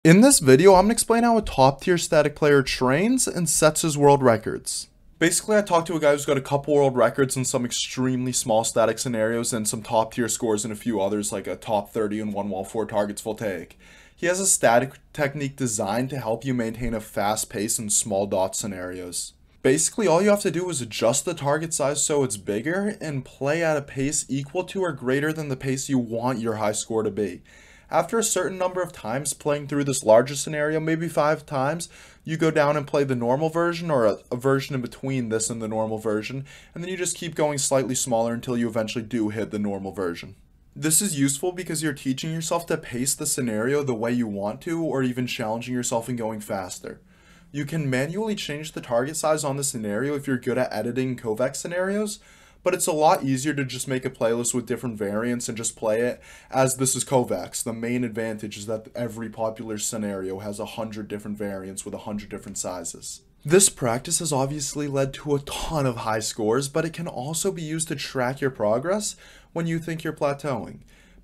In this video, I'm going to explain how a top tier static player trains and sets his world records. Basically, I talked to a guy who's got a couple world records in some extremely small static scenarios and some top tier scores in a few others, like a top 30 in 1-wall 4 targets full take. He has a static technique designed to help you maintain a fast pace in small dot scenarios. Basically, all you have to do is adjust the target size so it's bigger and play at a pace equal to or greater than the pace you want your high score to be. After a certain number of times playing through this larger scenario, maybe 5 times, you go down and play the normal version or a version in between this and the normal version, and then you just keep going slightly smaller until you eventually do hit the normal version. This is useful because you're teaching yourself to pace the scenario the way you want to, or even challenging yourself and going faster. You can manually change the target size on the scenario if you're good at editing Kovaaks scenarios, but it's a lot easier to just make a playlist with different variants and just play it, as this is Kovaaks. The main advantage is that every popular scenario has 100 different variants with 100 different sizes. This practice has obviously led to a ton of high scores, but it can also be used to track your progress when you think you're plateauing.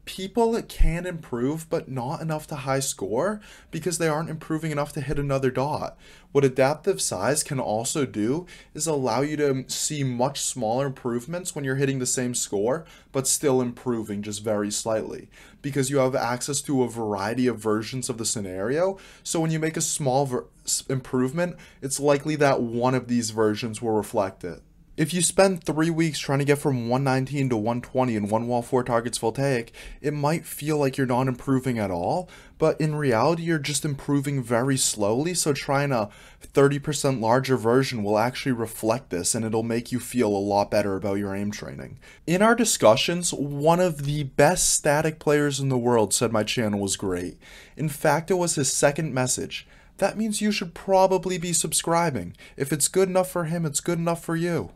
People can improve, but not enough to high score because they aren't improving enough to hit another dot. What adaptive size can also do is allow you to see much smaller improvements when you're hitting the same score, but still improving just very slightly, because you have access to a variety of versions of the scenario. So when you make a small improvement, it's likely that one of these versions will reflect it. If you spend 3 weeks trying to get from 119 to 120 in 1-wall 4 targets full take, it might feel like you're not improving at all, but in reality you're just improving very slowly, so trying a 30% larger version will actually reflect this, and it'll make you feel a lot better about your aim training. In our discussions, one of the best static players in the world said my channel was great. In fact, it was his second message. That means you should probably be subscribing. If it's good enough for him, it's good enough for you.